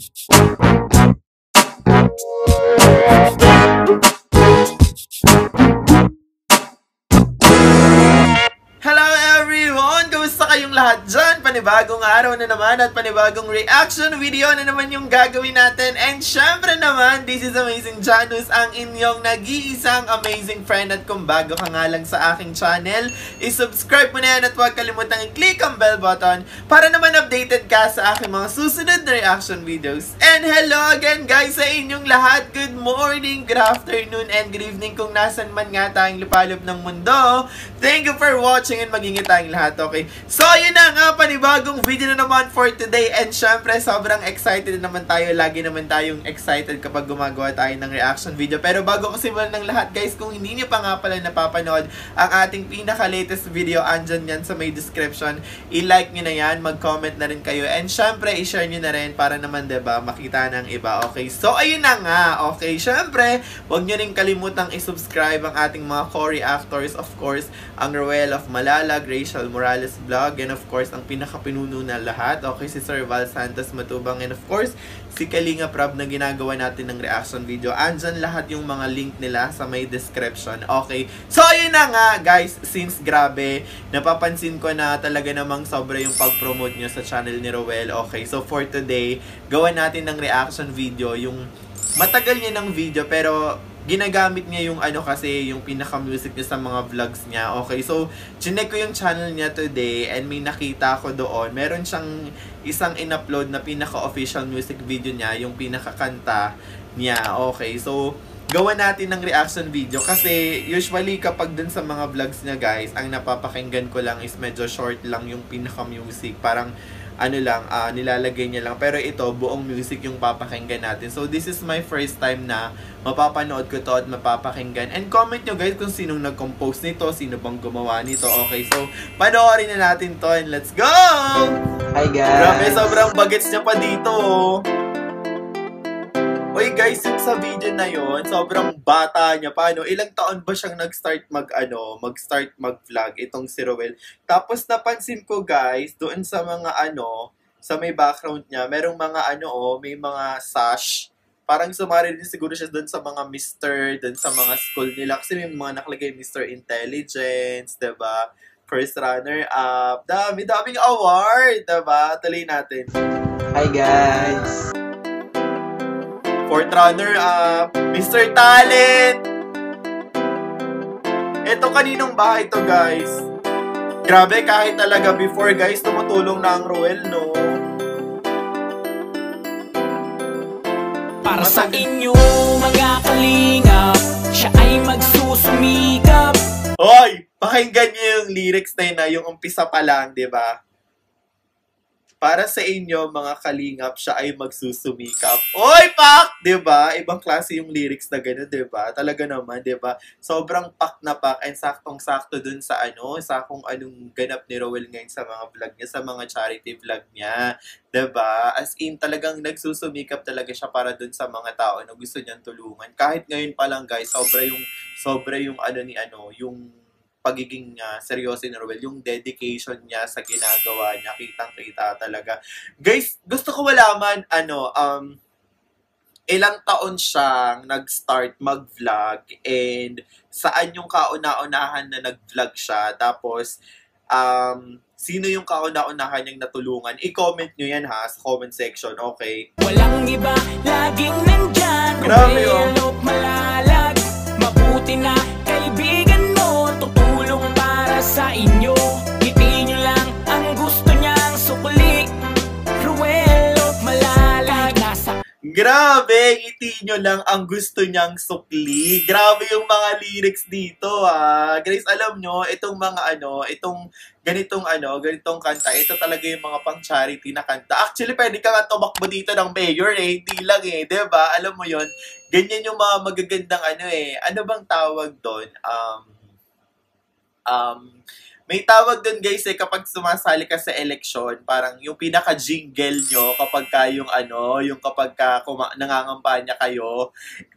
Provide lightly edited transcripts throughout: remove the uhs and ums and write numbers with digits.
Hello everyone! Kamusta kayong lahat dyan? Panibagong araw na naman at panibagong reaction video na naman yung gagawin natin. And syempre naman, this is Amazing Janus, ang inyong nag-iisang amazing friend. At kung bago ka nga lang sa aking channel, i-subscribe mo na yan at huwag kalimutang i-click ang bell button para naman updated ka sa aking mga susunod na reaction videos. And hello again guys sa inyong lahat! Good morning, good afternoon, and good evening kung nasan man nga tayong lupalop ng mundo. Thank you for watching and mag-ingat tayong lahat, okay? So, yun na nga, panibagong video na naman for today. And syempre, sobrang excited naman tayo. Lagi naman tayong excited kapag gumagawa tayo ng reaction video. Pero bago ko simulan ng lahat, guys, kung hindi nyo pa nga pala napapanood ang ating pinaka-latest video, andyan yan sa may description. I-like nyo na yan, mag-comment na rin kayo. And syempre, i-share nyo na rin para naman, diba, makita ng iba, okay? So, ayun na nga, okay? Syempre, huwag nyo rin kalimutang i-subscribe ang ating mga co-reactors, of course, ang Ruel of Malalag, Rachel Morales Vlog, and of course, ang pinaka-pinuno na lahat, okay, si Sir Val Santos Matubang, and of course, si Kalinga Prab na ginagawa natin ng reaction video. Andyan lahat yung mga link nila sa may description, okay? So, ayun na nga, guys, since grabe, napapansin ko na talaga namang sobra yung pag-promote nyo sa channel ni Ruel, okay? So, for today, gawa natin ng reaction video, yung matagal niya ng video, pero ginagamit niya yung ano kasi, yung pinaka-music niya sa mga vlogs niya. Okay, so, chinek ko yung channel niya today and may nakita ko doon. Meron siyang isang in-upload na pinaka-official music video niya, yung pinaka-kanta niya. Okay, so, gawa natin ng reaction video kasi usually kapag dun sa mga vlogs niya, guys, ang napapakinggan ko lang is medyo short lang yung pinaka-music. Parang ano lang, nilalagay niya lang. Pero ito, buong music yung papakinggan natin. So, this is my first time na mapapanood ko to at mapapakinggan. And comment nyo guys kung sinong nag-compose nito, sino bang gumawa nito. Okay, so, panoorin na natin to and let's go! Hi guys! Grabe, sobrang bagets niya pa dito. Uy guys, yung sa video na yon, sobrang bata niya pa, no? Ilang taon ba siyang nag-start mag-vlog itong si Ruel? Tapos napansin ko guys, doon sa mga sa may background niya, merong mga may mga sash. Parang sumari din siguro siya doon sa mga Mr. doon sa mga school nila. Kasi may mga nakalagay Mr. Intelligence, diba? First runner-up. Daming award, diba? Tuloy natin. Hi guys! Fourth runner-up, Mr. Talent! Ito kaninong bahay to guys? Grabe, kahit talaga before guys, tumutulong na ang Ruel, no? Para sa inyo mga kalingap, siya ay magsusumikap. Hoy! Pakinggan niyo yung lyrics na yun na yung umpisa pa lang, diba? Para sa inyo, mga kalingap, siya ay magsusumikap. Oy, pak! Diba? Ibang klase yung lyrics na gano'n, diba? Talaga naman, diba? Sobrang pak na pak and saktong-sakto dun sa sa kung anong ganap ni Ruel ngayon sa mga vlog niya, sa mga charity vlog niya. Diba? As in, talagang nagsusumikap talaga siya para dun sa mga tao na gusto niyang tulungan. Kahit ngayon pa lang, guys, sobra yung yung pagiging seryoso ni Ruel, yung dedication niya sa ginagawa niya, kitang-kita talaga. Guys, gusto ko malaman, ilang taon siyang nag-start mag-vlog and saan yung kauna-unahan na nag-vlog siya, tapos, sino yung kauna-unahan niyang natulungan? I-comment nyo yan ha, sa comment section, okay? Walang iba, laging nandyan. Grabe oh. Ruel Malalag, mabuti na kaibigan mo, tutulong para sa inyo. Ngiti nyo lang ang gusto niyang sukli. Ruel Malalag, nasa... Grabe, ngiti nyo lang ang gusto niyang sukli. Grabe yung mga lyrics dito, Guys, alam nyo, itong mga ganitong kanta, ito talaga yung mga pang-charity na kanta. Actually, pwede ka nga tumakbo dito ng mayor, hindi lang diba? Alam mo yon, ganyan yung mga magagandang ano bang tawag doon? May tawag doon guys kapag sumasali ka sa eleksyon, parang yung pinaka-jingle nyo kapag ka yung kapag ka nangangampanya kayo,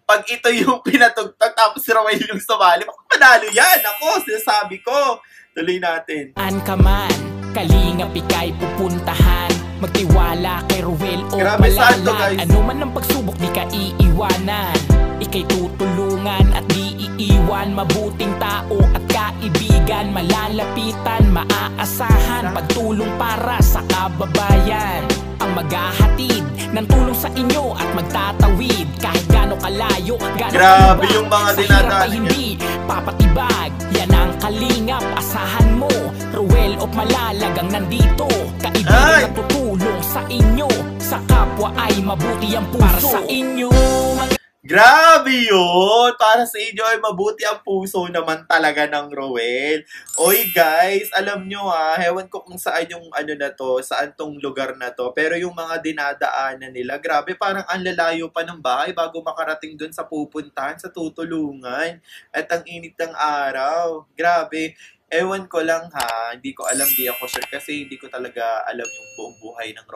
pag ito yung pinatugtog tapos si Ruel yung sumali, manalo yan! Ako, sinasabi ko. Tuloy natin. An ka man, kalingap ika'y pupuntahan. Magtiwala kay Ruel o Grabe, santo, malalag. guys. Ano man ang pagsubok di ka iiwanan. Ika'y tutulungan at di iiwan. Mabuting tao at kaibigan, malalapitan, maaasahan. Pagtulong para sa kababayan, ang maghahatid ng tulong sa inyo at magtatawid kahit gaano kalayo, gaano Grabe kalubak, yung mga sa hirap ay dinadaanan niya. hindi papatibag. Yan ang kalingap, asahan mo. Ruel of Malalag ang nandito, kaibigan na tutulong sa inyo. Sa kapwa ay mabuti ang puso. Para sa inyo mga Grabe yun! Para sa inyo ay mabuti ang puso naman talaga ng Roel. Oy guys, alam nyo hewan ko kung saan yung ano na to, saan tong lugar na to. Pero yung mga dinadaanan nila, grabe, parang ang lalayo pa ng bahay bago makarating dun sa pupuntahan, sa tutulungan. At ang init ng araw. Grabe. Ewan ko lang hindi ko alam, di ako sure kasi hindi ko talaga alam yung buong buhay ng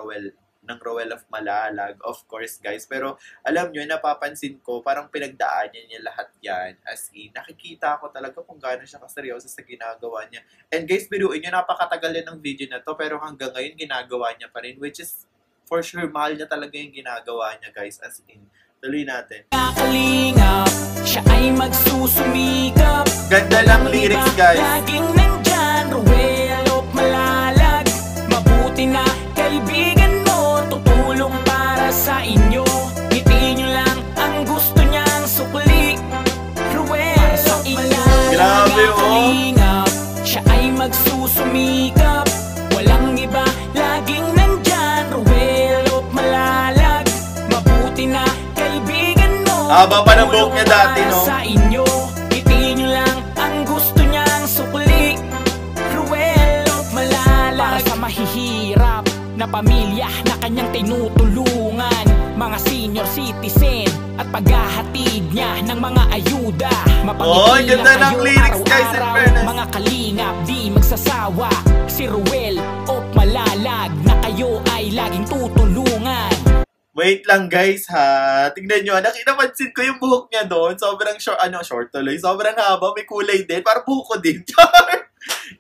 Roel of Malalag, of course guys. Pero alam nyo, napapansin ko, parang pinagdaanan niya lahat yan. As in, nakikita ko talaga kung gaano siya kaseryoso sa ginagawa niya. And guys, biruin nyo, napakatagal din ng video na to, pero hanggang ngayon ginagawa niya pa rin, which is for sure, mahal niya talaga yung ginagawa niya guys. As in, tuloy natin. kalingap, siya ay magsusumikap. Ganda lang lyrics guys. Laging nandyan, Ruel of Malalag. Mabuti na kaibigan mo, tutulong para sa inyo. Ngiti nyo lang ang gusto niyang sukli. Ruel of Malalag. Grabe, kalingap, siya ay magsusumikap. Walang iba, laging nandyan, Ruel of Malalag. Mabuti na kaibigan mo, Haba pa ng buhok niya dati, no? sa inyo. Ngiti nyo lang ang gusto niyang sukli. Ruel of Malalag. Para sa mahihirap na pamilya na kanyang tinutulungan, mga senior citizen at paghahatid niya ng mga ayuda. Oy, ganda ng lyrics, guys, in fairness. Mga kalingap di magsasawa. Si Ruel of Malalag na kayo ay laging tutulungan. Wait lang guys tignan nyo, napansin ko yung buhok niya doon, sobrang short tuloy, sobrang haba, may kulay din, parang buhok ko din.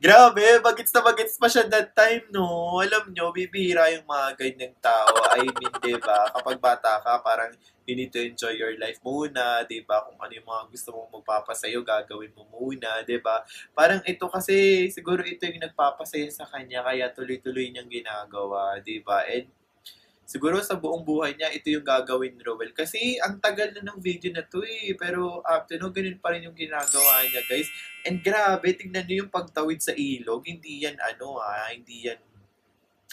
Grabe, bagets na bagets pa siya that time, no? Alam nyo, bibihira yung mga ganyang tao. I mean, diba, kapag bata ka, parang you need to enjoy your life muna, diba? Kung ano yung mga gusto mong magpapasayo, gagawin mo muna, diba? Parang ito kasi, siguro ito yung nagpapasaya sa kanya, kaya tuloy-tuloy niyang ginagawa, diba? And siguro sa buong buhay niya, ito yung gagawin ni Roel. Kasi ang tagal na ng video na to pero ganun pa rin yung ginagawa niya, guys. And grabe, tingnan niyo yung pagtawid sa ilog. Hindi yan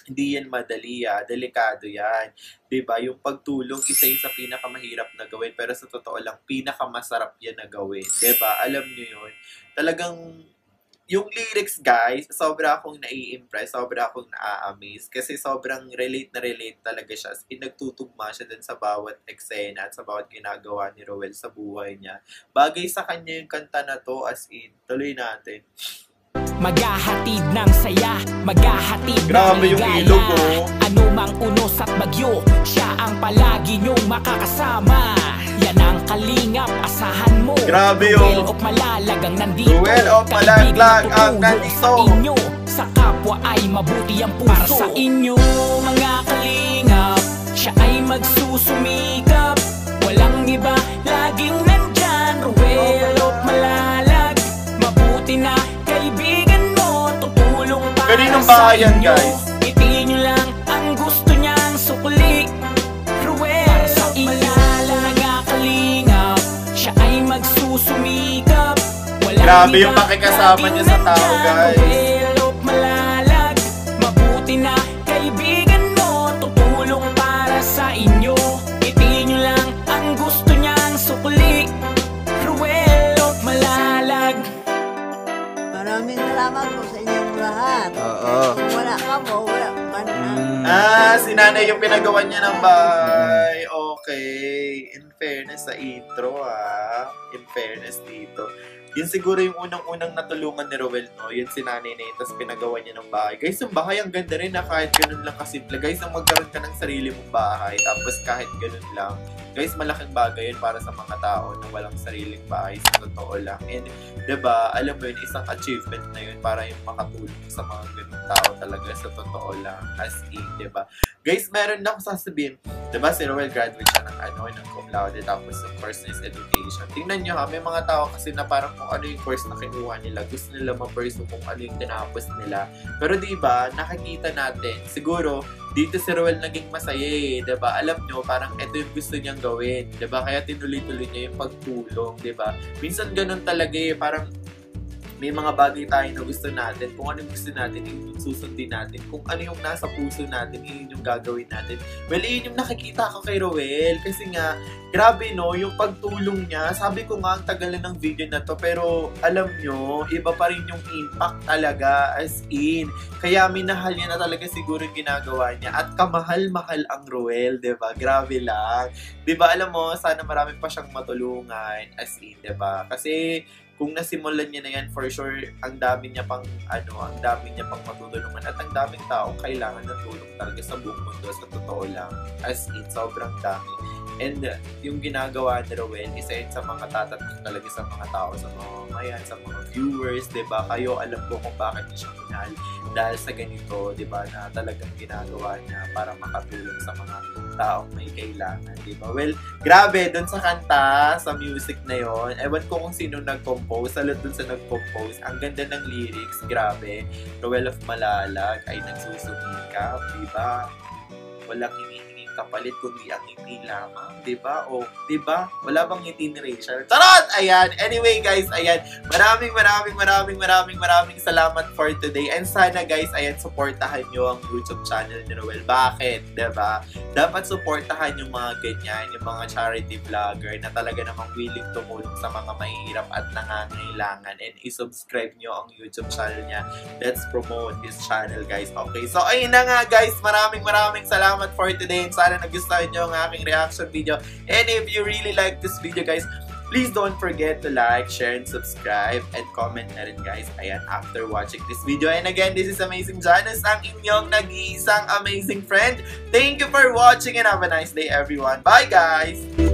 hindi yan madali delikado yan. 'Di ba? Yung pagtulong, isa yung sa pinakamahirap na gawin, pero sa totoo lang, pinakamasarap yan na gawin. 'Di ba? Alam niyo yun. Talagang yung lyrics, guys, sobra akong nai-impress, sobra akong na-amaze kasi sobrang relate talaga siya. As in, nagtutugma siya dun sa bawat eksena at sa bawat ginagawa ni Roel sa buhay niya. Bagay sa kanya yung kanta na to, as in, tuloy natin. Maghahatid ng saya, maghahatid Grabe ng yung ligaya. ilog, oh. Ano mang unos at bagyo, siya ang palagi niyong makakasama. Yan ang kalingap, asahan mo. Grabe, Ruel oh. of Malalag ang nandito, Ruel of Malalag ang nandito. Sa inyo, sa kapwa ay mabuti ang puso. Para sa inyo, mga kalingap, siya ay magsusumikap. Walang iba, laging nandyan, Ruel of Malalag. Mabuti na kaibigan mo, tutulong para Kaninong sa bayan, inyo. guys? Ngiti nyo lang ang gusto niyang sukli. Ruel sa Malalag kalingap, siya ay magsusumikap. Walang Grabe yung iba, pakikasama niya sa tao, laging guys. nandyan, Ruel of Malalag. Mabuti na kaibigan mo, tutulong para sa inyo. Ngiti nyo lang ang gusto niyang sukli. Ruel of Malalag. Maraming salamat po sa inyong lahat. Oo. Kung wala ka po, wala man na. Si nanay yung pinagawa niya ng bahay. Okay. In fairness sa intro, In fairness dito. Yun siguro yung unang-unang natulungan ni Roel, no? Yun si nanay na yun, tapos pinagawa niya ng bahay. Guys, yung bahay ang ganda rin na kahit ganun lang kasimple. Guys, ang magkaroon ka ng sarili mong bahay, tapos kahit ganun lang. Guys, malaking bagay yun para sa mga tao na walang sariling bahay, sa totoo lang. And, diba, alam mo yun, isang achievement na yun para yung makatulong sa mga ganung tao talaga, sa totoo lang. As in, diba? Guys, meron na akong sasabihin. Diba, si Roel graduate siya ng cum laude, tapos yung course is education. Tingnan nyo ha, may mga tao kasi na parang kung ano yung course na kinuha nila, gusto nila ma-pursue kung ano yung tinapos nila. Pero diba, nakikita natin, siguro, dito si Roel naging masaya eh, diba? Alam nyo, parang ito yung gusto niyang gawin, diba? Kaya tinuloy-tuloy niya yung pagtulong, diba? Minsan ganun talaga eh, parang may mga bagay tayo na gusto natin. Kung ano yung gusto natin, yun yung susundin natin. Kung ano yung nasa puso natin, yun yung gagawin natin. Well, yun yung nakikita ko kay Roel. Kasi nga, grabe no, yung pagtulong niya. Sabi ko nga, ang tagal na ng video na to. Pero, alam nyo, iba pa rin yung impact talaga. As in. Kaya minahal niya na talaga siguro yung ginagawa niya. At kamahal-mahal ang Roel, diba? Grabe lang. Diba, alam mo, sana marami pa siyang matulungan. As in, diba? Kasi, kung nasimulan niya na yan, for sure, ang dami niya pang matutulungan at ang daming taong kailangan ng tulong talaga sa buong mundo, sa totoo lang. As in, sobrang dami. And yung ginagawa ni Roel, isa yun sa mga tatatak talaga sa mga tao, sa mga mamayan, sa mga viewers, diba? Kayo, alam ko kung bakit niya siya minahal dahil sa ganito, diba, na talagang ginagawa niya para makatulong sa mga taong may kailangan, diba? Well, grabe, dun sa kanta, sa music na yon, ewan ko kung sino nag-compose, salot dun sa nag-compose, ang ganda ng lyrics, grabe. Roel of Malalag ay nagsusumikap, diba? Walang hinihinging kapalit kundi ang ngiti lamang, diba? O, diba? Wala bang ngiti ni Rachel? Charot! Ayan! Anyway, guys, ayan. Maraming salamat for today. And sana, guys, ayan, supportahan nyo ang YouTube channel ni Roel. Bakit? Diba? Dapat supportahan yung mga ganyan, yung mga charity vlogger na talaga namang willing tumulong sa mga mahihirap at nangangailangan. And isubscribe nyo ang YouTube channel niya. Let's promote his channel, guys. Okay, so ayun na nga, guys. Maraming salamat for today. And sana nagustuhan nyo ang aking reaction video. And if you really like this video, guys, please don't forget to like, share, and subscribe, and comment na rin, guys. Ayan, after watching this video. And again, this is Amazing Janus, ang inyong nag-iisang amazing friend. Thank you for watching and have a nice day, everyone. Bye, guys!